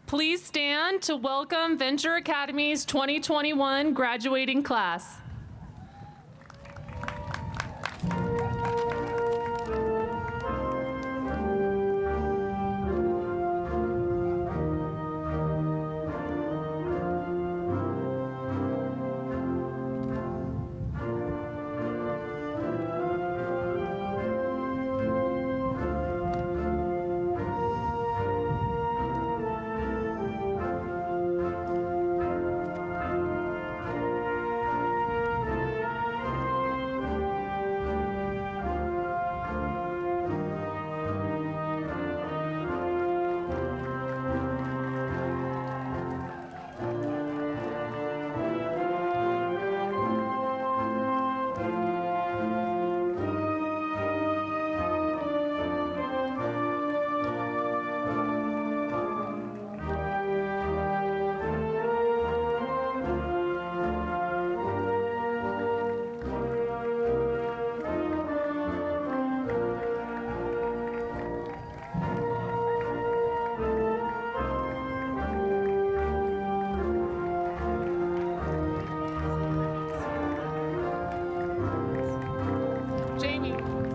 Please stand to welcome Venture Academy's 2021 graduating class.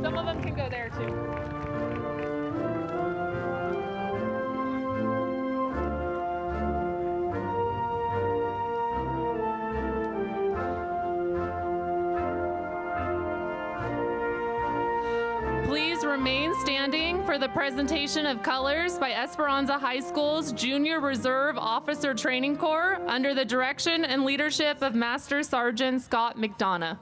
Some of them can go there too. Please remain standing for the presentation of colors by Esperanza High School's Junior Reserve Officer Training Corps under the direction and leadership of Master Sergeant Scott McDonough.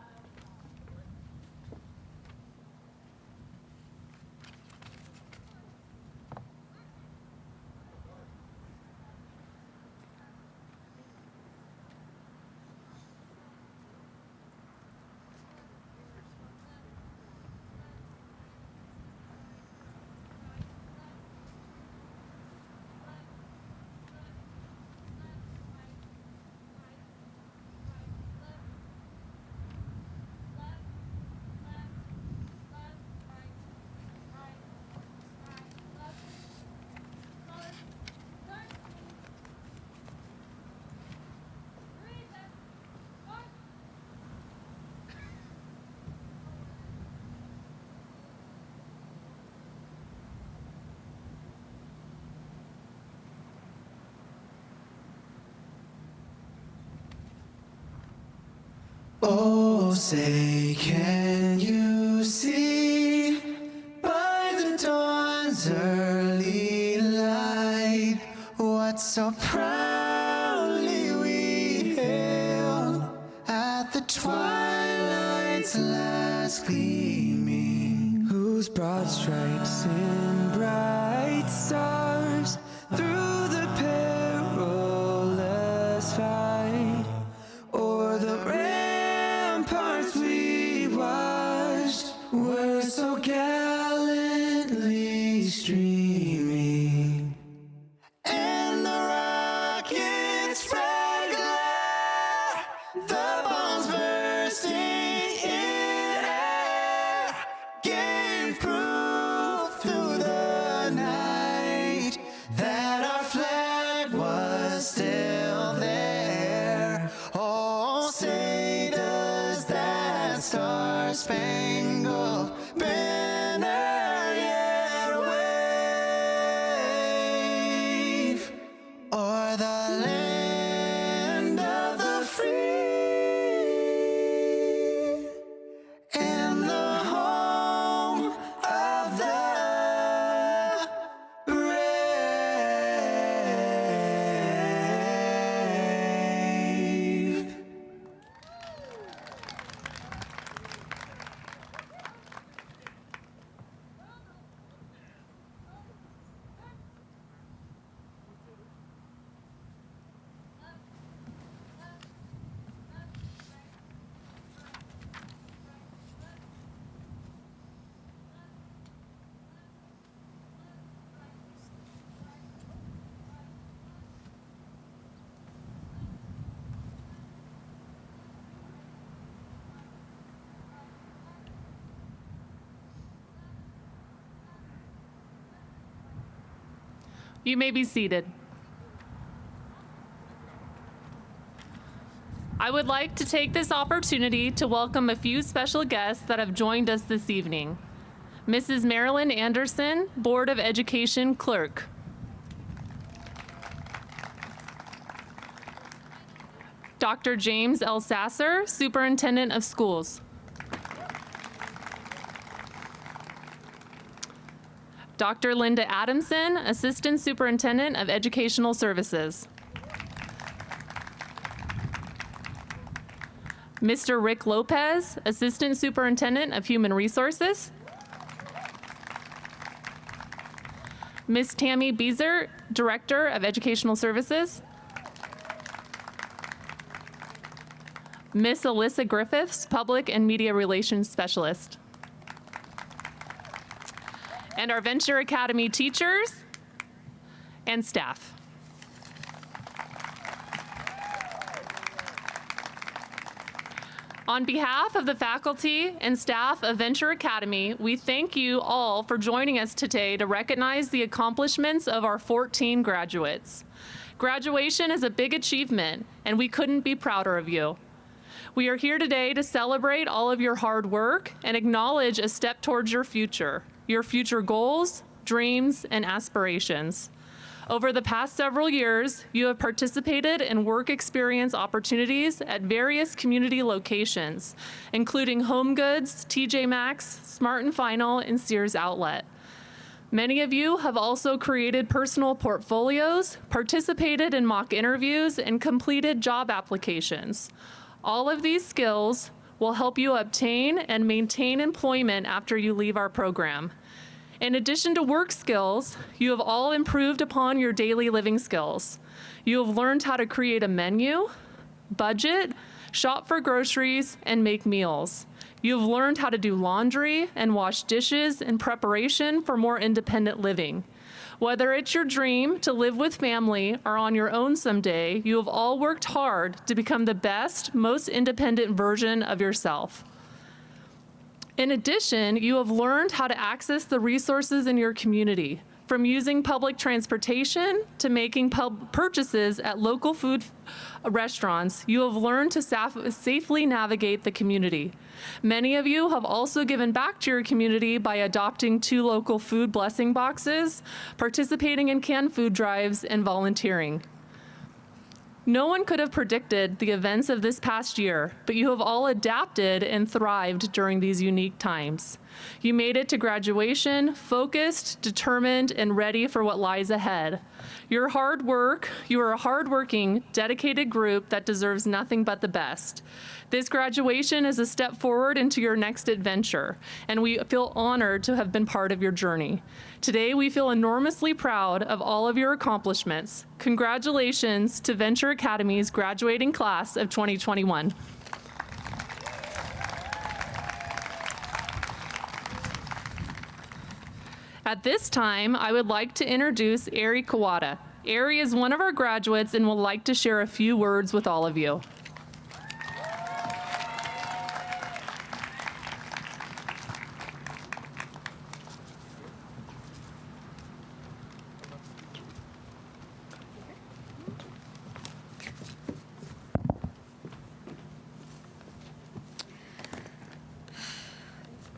Oh, say, can you see by the dawn's early light what so proudly we hailed at the twilight's last gleaming, whose broad stripes and bright stars through the perilous fight o'er the ramparts we watched were so gallantly streaming, and the rocket's red glare, the bombs bursting in air, gave proof through the night that our flag was still there. Oh, say does that star-spangled banner yet wave o'er the land of the free and the home of the brave. You may be seated. I would like to take this opportunity to welcome a few special guests that have joined us this evening. Mrs. Marilyn Anderson, Board of Education Clerk. Dr. James L. Sasser, Superintendent of Schools. Dr. Linda Adamson, Assistant Superintendent of Educational Services. Mr. Rick Lopez, Assistant Superintendent of Human Resources. Ms. Tammy Beezer, Director of Educational Services. Ms. Alyssa Griffiths, Public and Media Relations Specialist. And our Venture Academy teachers and staff. On behalf of the faculty and staff of Venture Academy, we thank you all for joining us today to recognize the accomplishments of our 14 graduates. Graduation is a big achievement, and we couldn't be prouder of you. We are here today to celebrate all of your hard work and acknowledge a step towards your future goals, dreams, and aspirations. Over the past several years, you have participated in work experience opportunities at various community locations, including Home Goods, TJ Maxx, Smart & Final, and Sears Outlet. Many of you have also created personal portfolios, participated in mock interviews, and completed job applications. All of these skills will help you obtain and maintain employment after you leave our program. In addition to work skills, you have all improved upon your daily living skills. You have learned how to create a menu, budget, shop for groceries, and make meals. You have learned how to do laundry and wash dishes in preparation for more independent living. Whether it's your dream to live with family or on your own someday, you have all worked hard to become the best, most independent version of yourself. In addition, you have learned how to access the resources in your community, from using public transportation to making purchases at local food restaurants. You have learned to safely navigate the community. Many of you have also given back to your community by adopting 2 local food blessing boxes, participating in canned food drives, and volunteering. No one could have predicted the events of this past year, but you have all adapted and thrived during these unique times. You made it to graduation focused, determined, and ready for what lies ahead. You are a hardworking, dedicated group that deserves nothing but the best. This graduation is a step forward into your next adventure, and we feel honored to have been part of your journey. Today, we feel enormously proud of all of your accomplishments. Congratulations to Venture Academy's graduating class of 2021. At this time, I would like to introduce Ari Kawada. Ari is one of our graduates and will like to share a few words with all of you.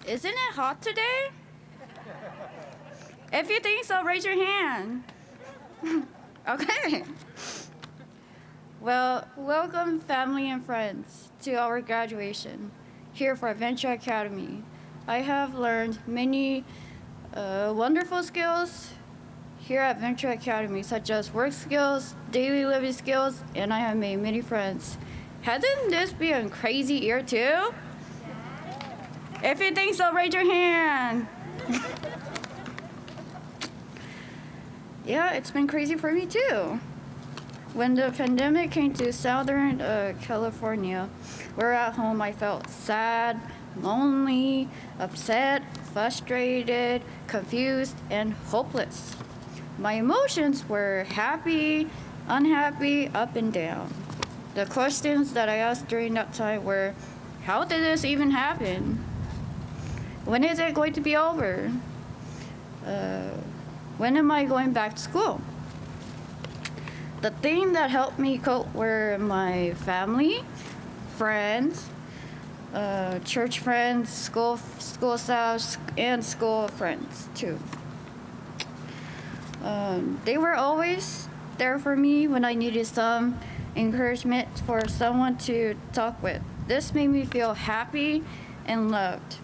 Isn't it hot today? If you think so, raise your hand. Okay. Well, welcome family and friends to our graduation here for Venture Academy. I have learned many wonderful skills here at Venture Academy, such as work skills, daily living skills, and I have made many friends. Hasn't this been a crazy year too? If you think so, raise your hand. Yeah, it's been crazy for me too. When the pandemic came to Southern California, where at home I felt sad, lonely, upset, frustrated, confused, and hopeless. My emotions were happy, unhappy, up and down. The questions that I asked during that time were, how did this even happen? When is it going to be over? When am I going back to school? The thing that helped me cope were my family, friends, church friends, school staffs, and school friends too. They were always there for me when I needed some encouragement for someone to talk with. This made me feel happy and loved.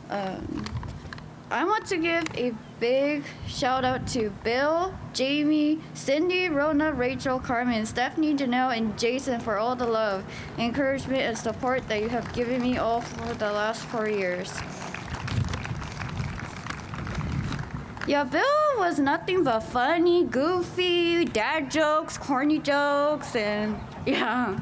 I want to give a big shout out to Bill, Jamie, Cindy, Rona, Rachel, Carmen, Stephanie, Janelle, and Jason for all the love, encouragement, and support that you have given me all for the last 4 years. Yeah, Bill was nothing but funny, goofy, dad jokes, corny jokes, and yeah.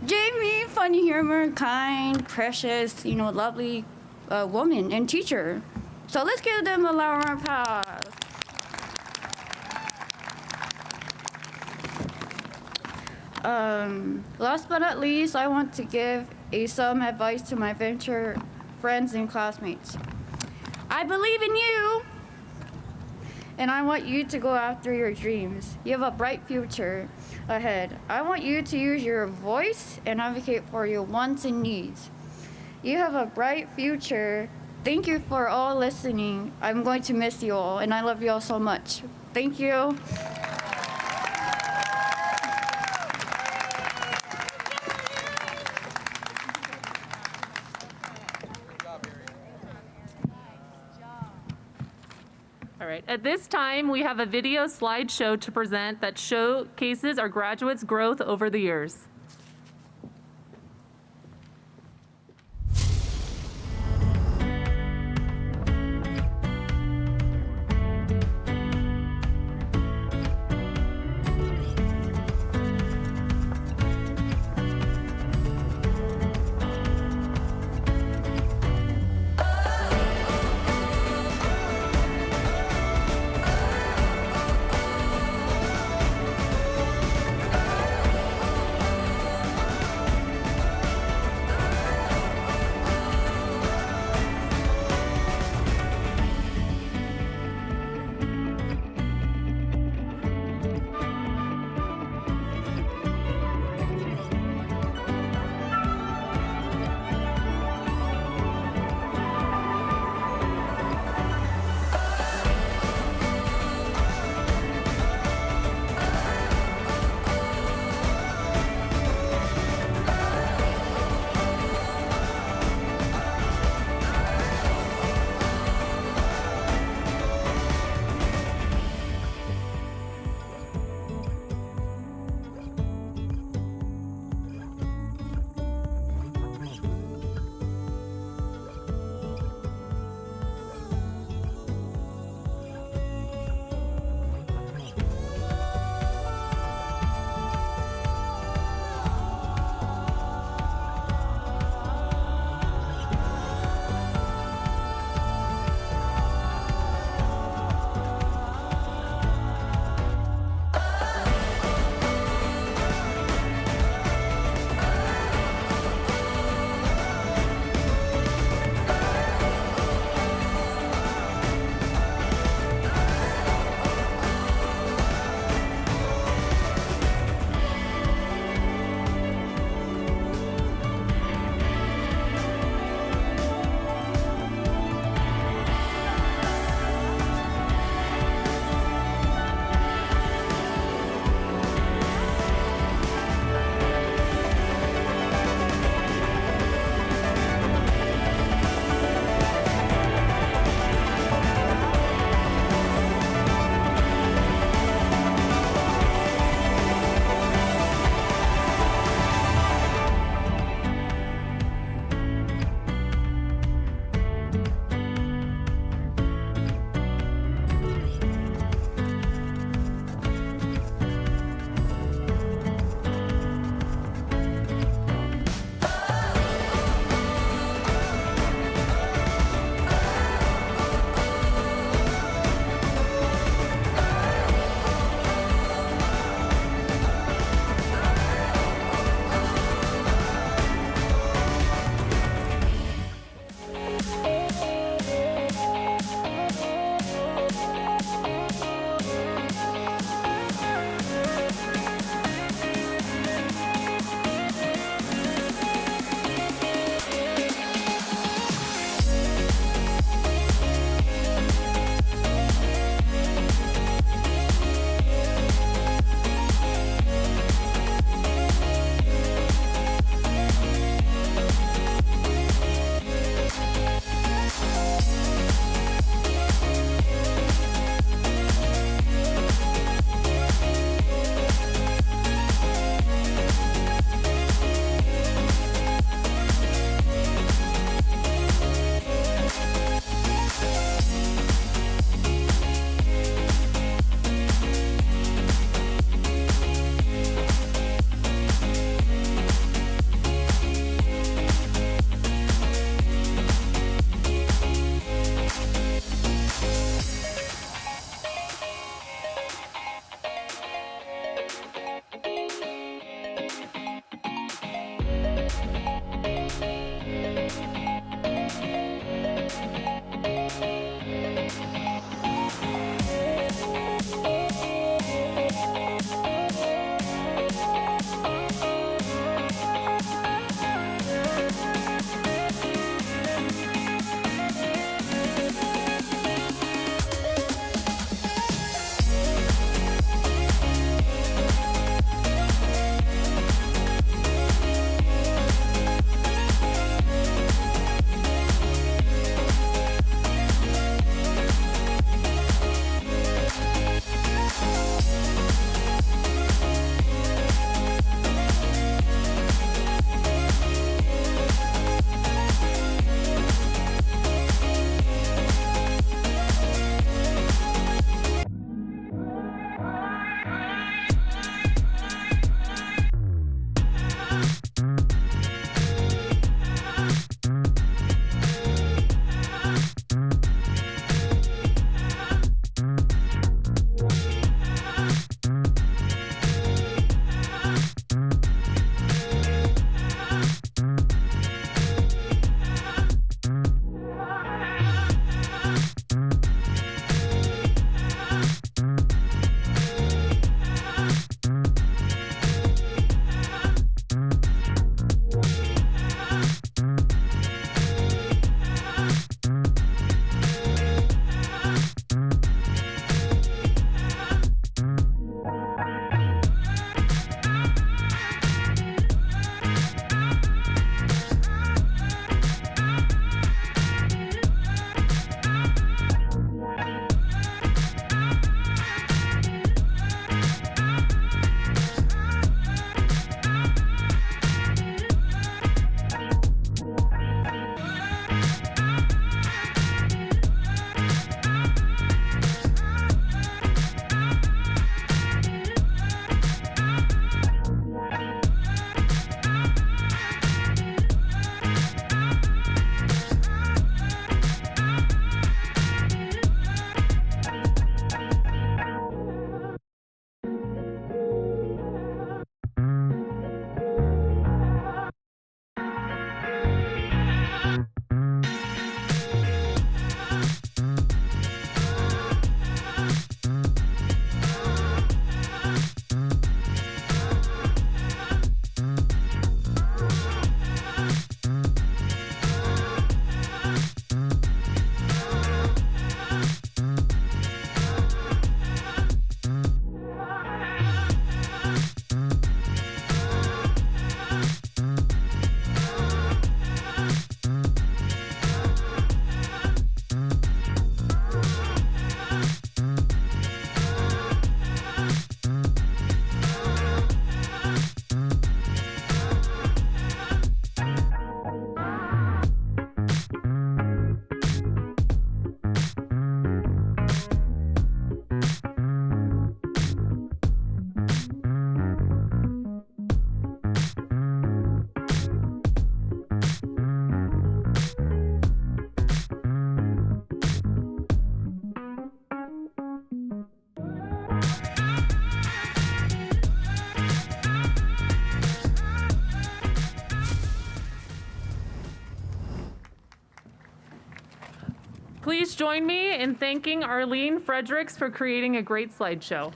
Jamie, funny humor, kind, precious, lovely woman and teacher. So let's give them a loud round of applause. Last but not least, I want to give some advice to my venture friends and classmates. I believe in you, and I want you to go after your dreams. You have a bright future ahead. I want you to use your voice and advocate for your wants and needs. You have a bright future. Thank you for all listening. I'm going to miss you all, and I love you all so much. Thank you. All right, at this time, we have a video slideshow to present that showcases our graduates' growth over the years. Please join me in thanking Arlene Fredericks for creating a great slideshow.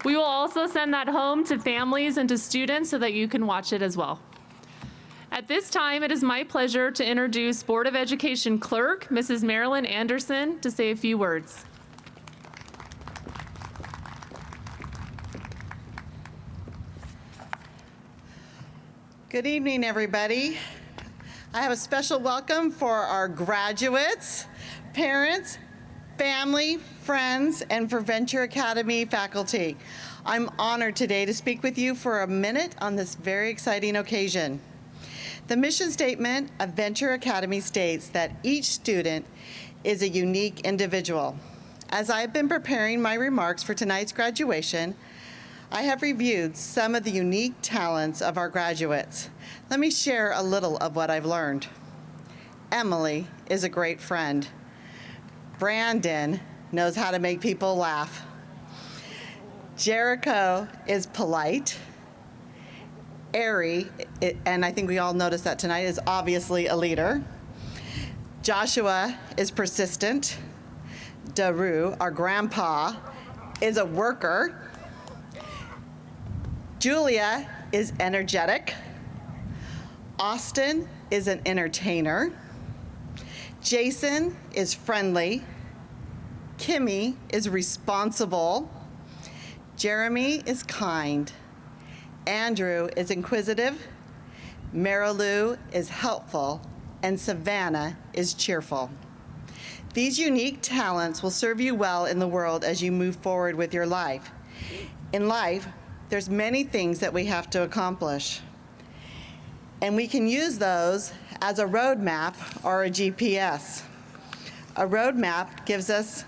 We will also send that home to families and to students so that you can watch it as well. At this time, it is my pleasure to introduce Board of Education Clerk, Mrs. Marilyn Anderson, to say a few words. Good evening, everybody. I have a special welcome for our graduates, parents, family, friends, and for Venture Academy faculty. I'm honored today to speak with you for a minute on this very exciting occasion. The mission statement of Venture Academy states that each student is a unique individual. As I've been preparing my remarks for tonight's graduation, I have reviewed some of the unique talents of our graduates. Let me share a little of what I've learned. Emily is a great friend. Brandon knows how to make people laugh. Jericho is polite. Ari, and I think we all noticed that tonight, is obviously a leader. Joshua is persistent. Daru, our grandpa, is a worker. Julia is energetic. Austin is an entertainer. Jason is friendly. Kimmy is responsible. Jeremy is kind. Andrew is inquisitive. Marilou is helpful. And Savannah is cheerful. These unique talents will serve you well in the world as you move forward with your life. In life, there's many things that we have to accomplish. And we can use those as a roadmap or a GPS. A roadmap gives us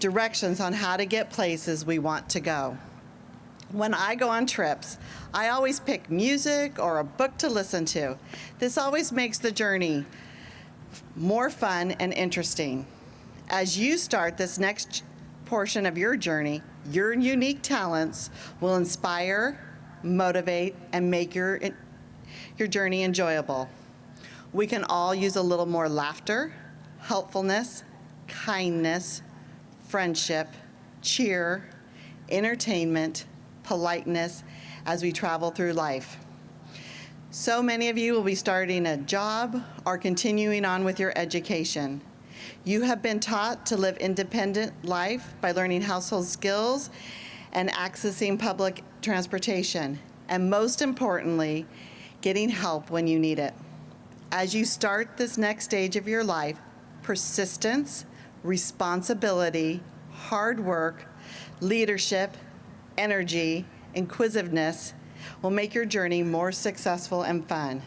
directions on how to get places we want to go. When I go on trips, I always pick music or a book to listen to. This always makes the journey more fun and interesting. As you start this next portion of your journey, your unique talents will inspire, motivate, and make your journey enjoyable. We can all use a little more laughter, helpfulness, kindness, friendship, cheer, entertainment, politeness as we travel through life. So many of you will be starting a job or continuing on with your education. You have been taught to live independent life by learning household skills and accessing public transportation, and most importantly, getting help when you need it. As you start this next stage of your life, persistence, responsibility, hard work, leadership, energy, inquisitiveness will make your journey more successful and fun.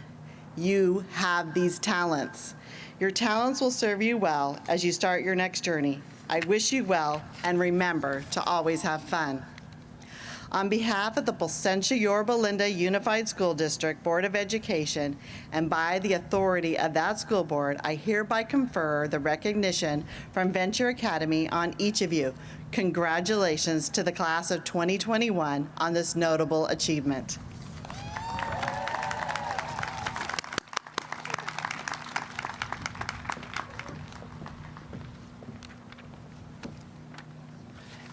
You have these talents. Your talents will serve you well as you start your next journey. I wish you well, and remember to always have fun. On behalf of the Placentia-Yorba Linda Unified School District Board of Education, and by the authority of that school board, I hereby confer the recognition from Venture Academy on each of you. Congratulations to the class of 2021 on this notable achievement.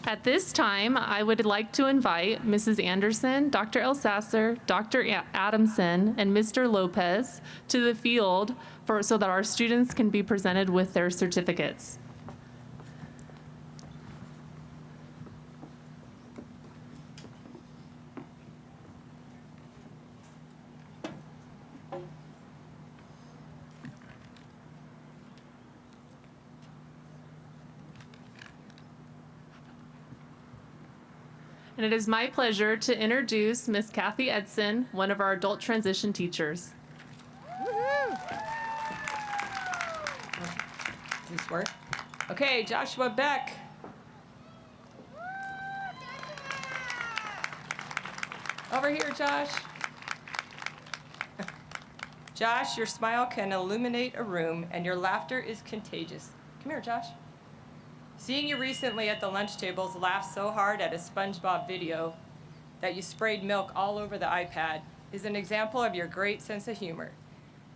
At this time, I would like to invite Mrs. Anderson, Dr. Elsasser, Dr. Adamson, and Mr. Lopez to the field so that our students can be presented with their certificates. And it is my pleasure to introduce Miss Kathy Edson, one of our adult transition teachers. This work? Okay, Joshua Beck. Over here, Josh. Josh, your smile can illuminate a room, and your laughter is contagious. Come here, Josh. Seeing you recently at the lunch tables laugh so hard at a SpongeBob video that you sprayed milk all over the iPad is an example of your great sense of humor.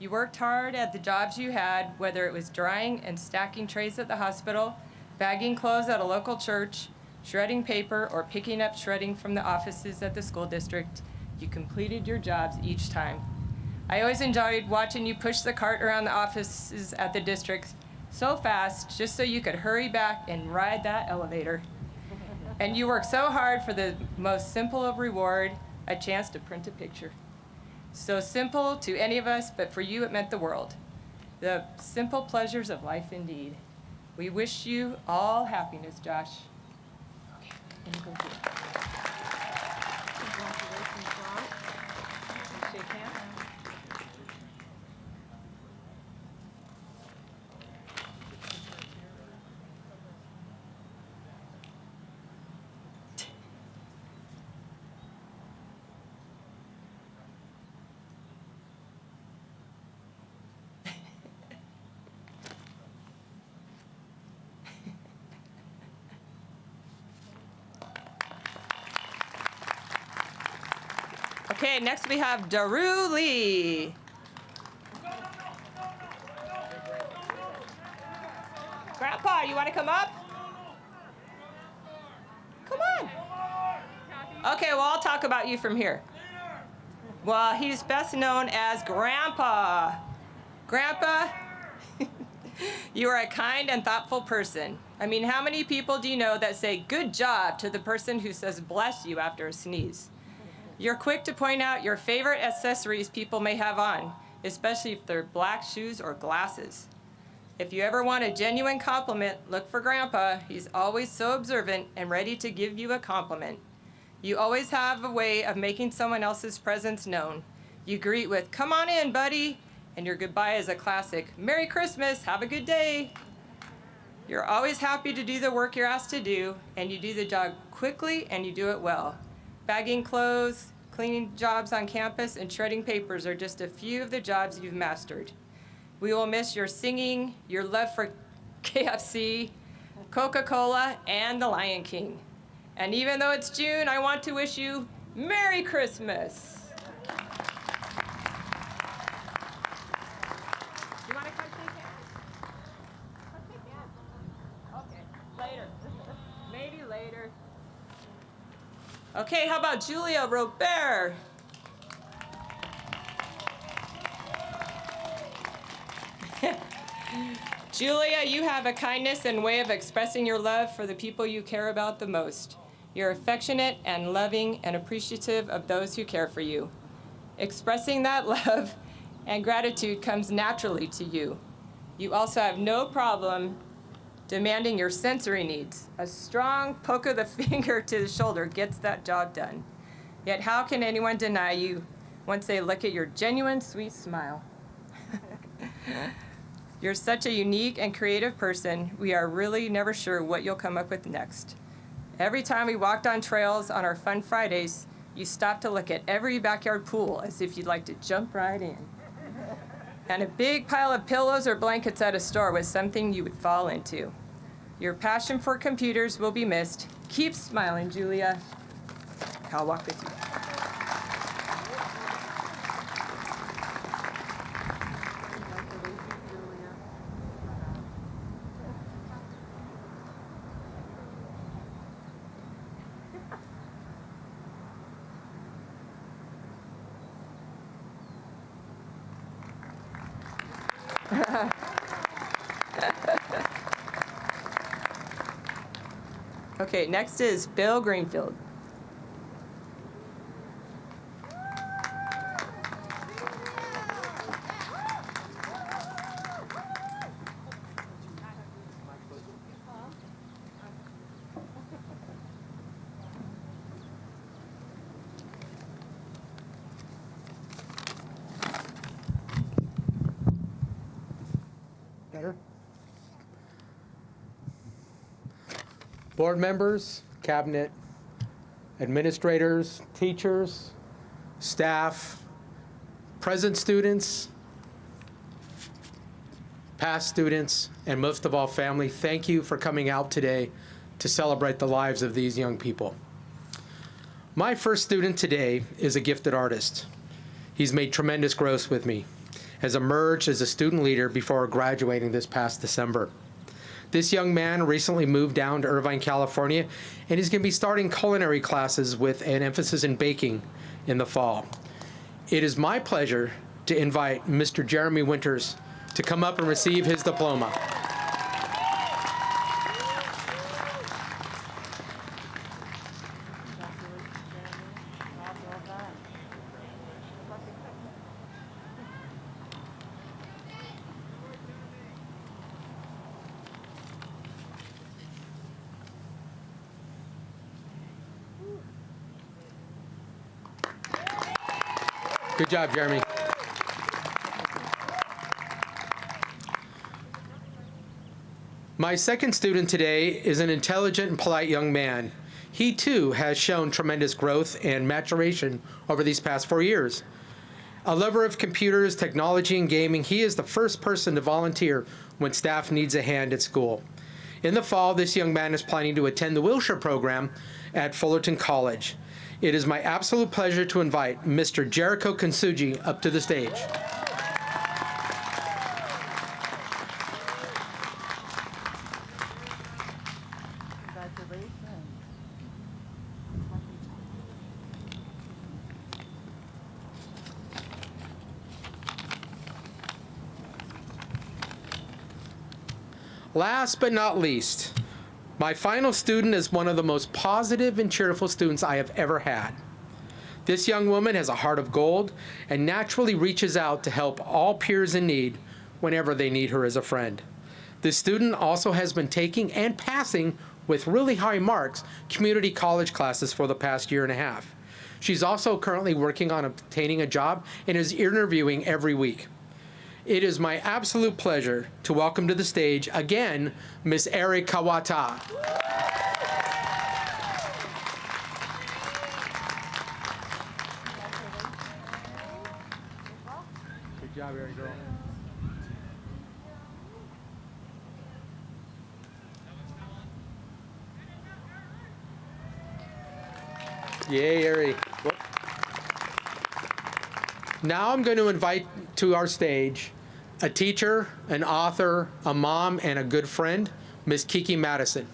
You worked hard at the jobs you had, whether it was drying and stacking trays at the hospital, bagging clothes at a local church, shredding paper, or picking up shredding from the offices at the school district. You completed your jobs each time. I always enjoyed watching you push the cart around the offices at the district so fast just so you could hurry back and ride that elevator. And you worked so hard for the most simple of reward, a chance to print a picture. So simple to any of us, but for you it meant the world. The simple pleasures of life indeed. We wish you all happiness, Josh. Okay, let me go through it. Congratulations, Josh. Shake hands. Okay, next we have Daru Lee. Grandpa, you want to come up? Come on. Okay, well, I'll talk about you from here. Well, he's best known as Grandpa. Grandpa, you are a kind and thoughtful person. I mean, how many people do you know that say good job to the person who says bless you after a sneeze? You're quick to point out your favorite accessories people may have on, especially if they're black shoes or glasses. If you ever want a genuine compliment, look for Grandpa. He's always so observant and ready to give you a compliment. You always have a way of making someone else's presence known. You greet with, "Come on in, buddy," and your goodbye is a classic, "Merry Christmas, have a good day." You're always happy to do the work you're asked to do, and you do the job quickly and you do it well. Bagging clothes, cleaning jobs on campus, and shredding papers are just a few of the jobs you've mastered. We will miss your singing, your love for KFC, Coca-Cola, and the Lion King. And even though it's June, I want to wish you Merry Christmas. You want to come shake hands? Come shake hands. Okay, later. Maybe later. Okay, how about Julia Robert? Julia, you have a kindness and way of expressing your love for the people you care about the most. You're affectionate and loving and appreciative of those who care for you. Expressing that love and gratitude comes naturally to you. You also have no problem demanding your sensory needs. A strong poke of the finger to the shoulder gets that job done. Yet how can anyone deny you once they look at your genuine, sweet smile? You're such a unique and creative person. We are really never sure what you'll come up with next. Every time we walked on trails on our fun Fridays, you stopped to look at every backyard pool as if you'd like to jump right in. And a big pile of pillows or blankets at a store was something you would fall into. Your passion for computers will be missed. Keep smiling, Julia. I'll walk with you. Okay, next is Bill Greenfield. Better? Board members, cabinet, administrators, teachers, staff, present students, past students, and most of all, family, thank you for coming out today to celebrate the lives of these young people. My first student today is a gifted artist. He's made tremendous growth with me, has emerged as a student leader before graduating this past December. This young man recently moved down to Irvine, California, and he's going to be starting culinary classes with an emphasis in baking in the fall. It is my pleasure to invite Mr. Jeremy Winters to come up and receive his diploma. Good job, Jeremy. My second student today is an intelligent and polite young man. He too has shown tremendous growth and maturation over these past 4 years. A lover of computers, technology, and gaming, he is the first person to volunteer when staff needs a hand at school. In the fall, this young man is planning to attend the Wilshire program at Fullerton College. It is my absolute pleasure to invite Mr. Jericho Kansuji up to the stage. Last but not least, my final student is one of the most positive and cheerful students I have ever had. This young woman has a heart of gold and naturally reaches out to help all peers in need whenever they need her as a friend. This student also has been taking and passing with really high marks community college classes for the past year and a half. She's also currently working on obtaining a job and is interviewing every week. It is my absolute pleasure to welcome to the stage again, Miss Eri Kawata. Good job, Eri girl. Yay, Eri. Now I'm going to invite to our stage a teacher, an author, a mom, and a good friend, Miss Kiki Madison.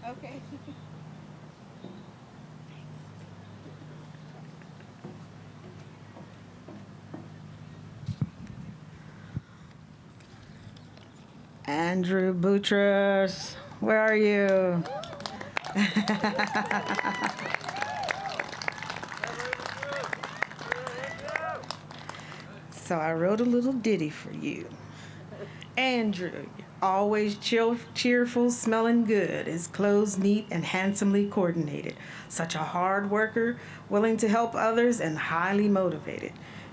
Okay. Andrew Boutros, where are you? So I wrote a little ditty for you. Andrew, always cheerful, smelling good, his clothes neat and handsomely coordinated. Such a hard worker, willing to help others, and highly motivated.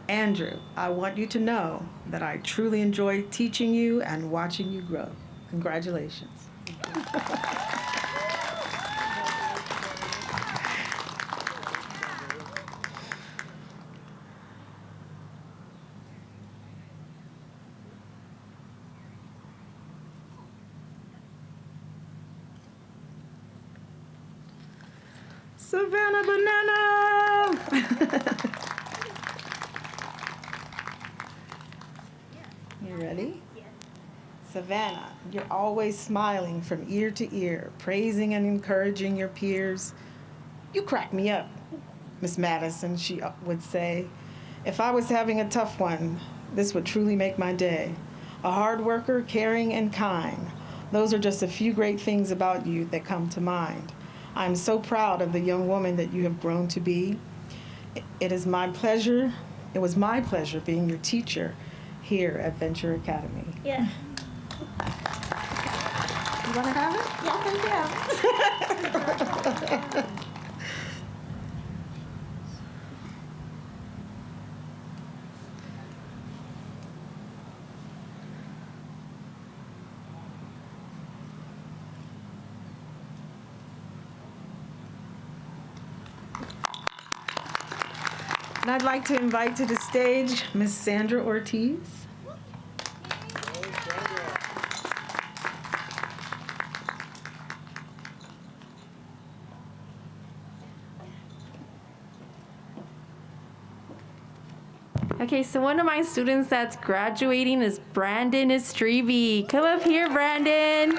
Andrew, I want you to know that I truly enjoy teaching you and watching you grow. Congratulations. Savannah Banana! You ready? Yes. Savannah, you're always smiling from ear to ear, praising and encouraging your peers. You crack me up, Miss Madison, she would say. If I was having a tough one, this would truly make my day. A hard worker, caring, and kind. Those are just a few great things about you that come to mind. I'm so proud of the young woman that you have grown to be. It was my pleasure being your teacher here at Venture Academy. Yeah. You want to have it? Yeah, thank you. And I'd like to invite to the stage Miss Sandra Ortiz. Okay, so one of my students that's graduating is Brandon Estrevi. Come up here, Brandon.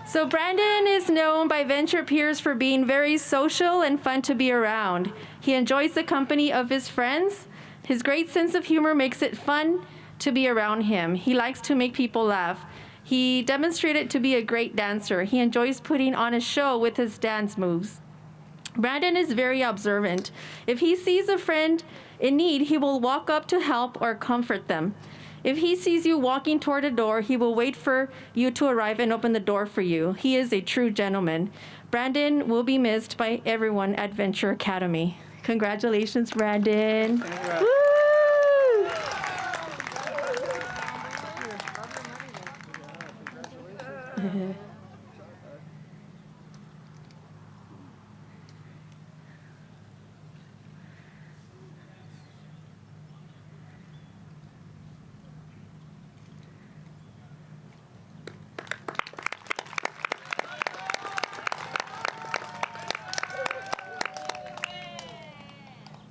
So Brandon is known by Venture peers for being very social and fun to be around. He enjoys the company of his friends. His great sense of humor makes it fun to be around him. He likes to make people laugh. He demonstrated to be a great dancer. He enjoys putting on a show with his dance moves. Brandon is very observant. If he sees a friend in need, he will walk up to help or comfort them. If he sees you walking toward a door, he will wait for you to arrive and open the door for you. He is a true gentleman. Brandon will be missed by everyone at Venture Academy. Congratulations, Brandon. Woo!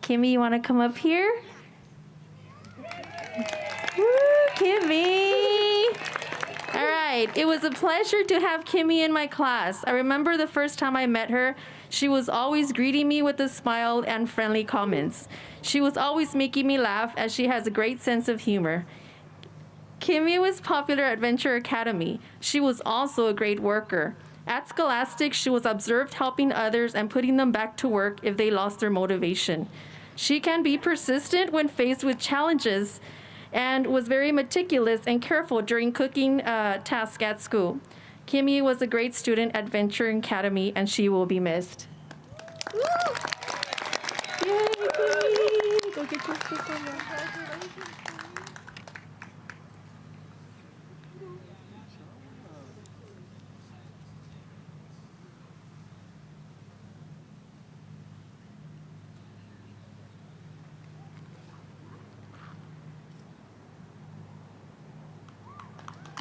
Kimmy, you want to come up here? Woo, Kimmy! All right, it was a pleasure to have Kimmy in my class. I remember the first time I met her, she was always greeting me with a smile and friendly comments. She was always making me laugh as she has a great sense of humor. Kimmy was popular at Venture Academy. She was also a great worker. At Scholastic, she was observed helping others and putting them back to work if they lost their motivation. She can be persistent when faced with challenges and was very meticulous and careful during cooking tasks at school. Kimmy was a great student at Venture Academy, and she will be missed. Woo! Yay, Kimmy! Go get your sticker.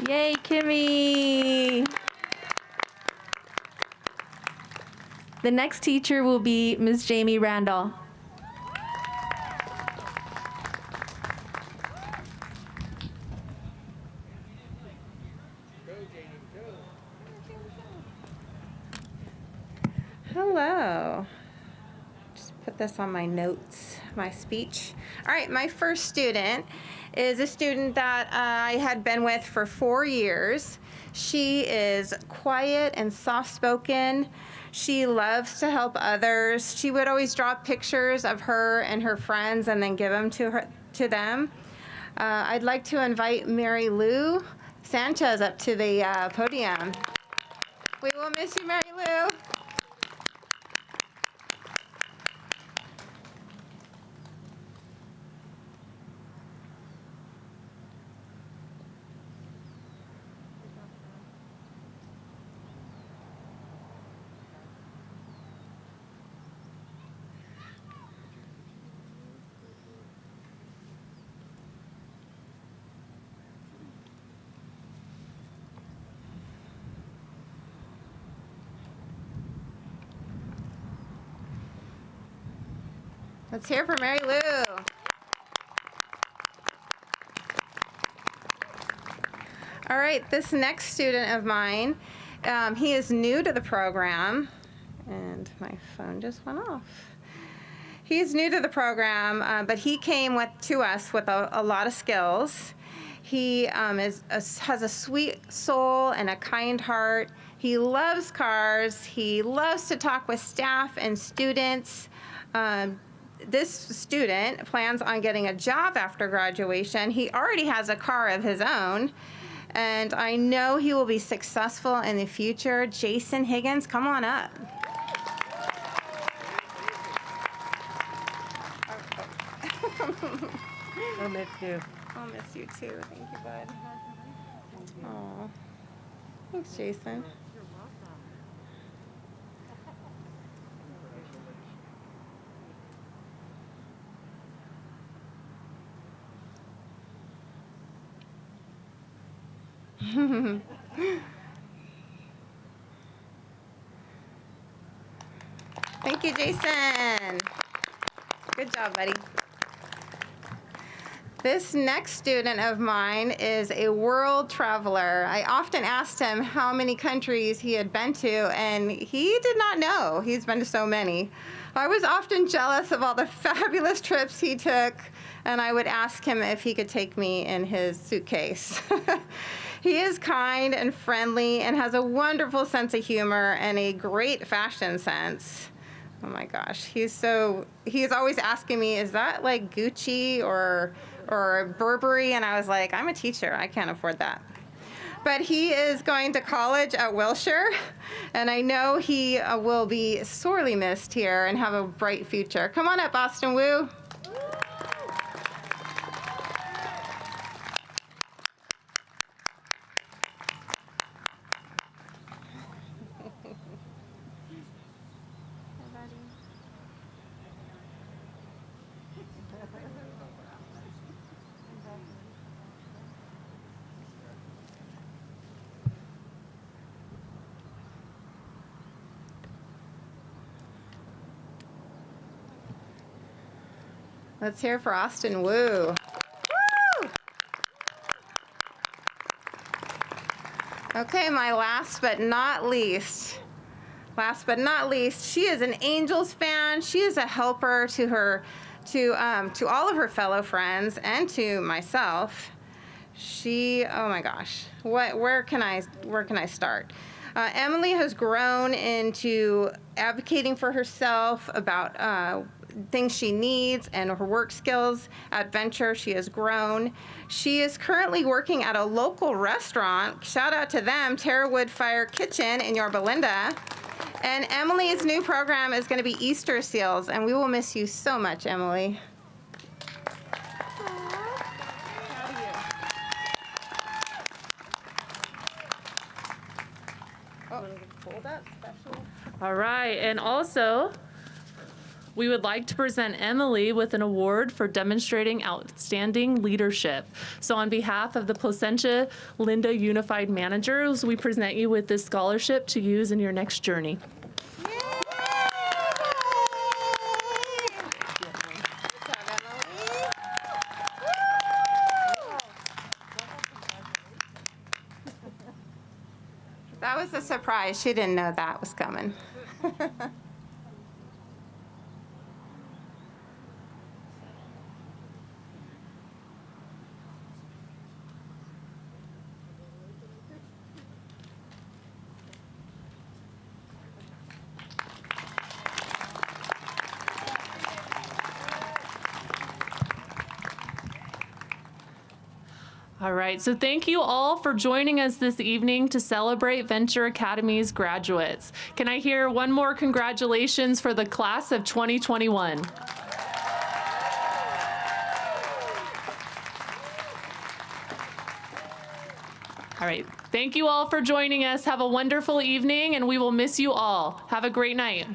Yay, Kimmy! The next teacher will be Ms. Jamie Randall. Hello. Just put this on my notes, my speech. All right, my first student is a student that I had been with for 4 years. She is quiet and soft-spoken. She loves to help others. She would always draw pictures of her and her friends and then give them to them. I'd like to invite Mary Lou Sanchez up to the podium. We will miss you, Mary Lou. Let's hear for Mary Lou. All right, this next student of mine, he is new to the program, and my phone just went off. He's new to the program, but he came to us with a lot of skills. He has a sweet soul and a kind heart. He loves cars. He loves to talk with staff and students. This student plans on getting a job after graduation. He already has a car of his own, and I know he will be successful in the future. Jason Higgins, come on up. I'll miss you. I'll miss you too. Thank you, bud. Aw. Thanks, Jason. you, Jason. Good job, buddy. This next student of mine is a world traveler. I often asked him how many countries he had been to, and he did not know. He's been to so many. I was often jealous of all the fabulous trips he took, and I would ask him if he could take me in his suitcase. He is kind and friendly and has a wonderful sense of humor and a great fashion sense. Oh my gosh, he's always asking me, is that like Gucci or Burberry? And I was like, I'm a teacher, I can't afford that. But he is going to college at Wilshire, and I know he will be sorely missed here and have a bright future. Come on up, Austin Wu. Let's hear for Austin Wu. Woo! Okay, my last but not least, she is an Angels fan. She is a helper to all of her fellow friends and to myself. Oh my gosh, where can I start? Emily has grown into advocating for herself about things she needs and her work skills at Venture. She has grown. She is currently working at a local restaurant. Shout out to them, Terrawood Fire Kitchen in Yorba Linda. And Emily's new program is going to be Easter Seals, and we will miss you so much, Emily. All right, and also, we would like to present Emily with an award for demonstrating outstanding leadership. So on behalf of the Placentia-Linda Unified Managers, we present you with this scholarship to use in your next journey. That was a surprise. She didn't know that was coming. All right, so thank you all for joining us this evening to celebrate Venture Academy's graduates. Can I hear one more congratulations for the class of 2021? All right, thank you all for joining us. Have a wonderful evening, and we will miss you all. Have a great night.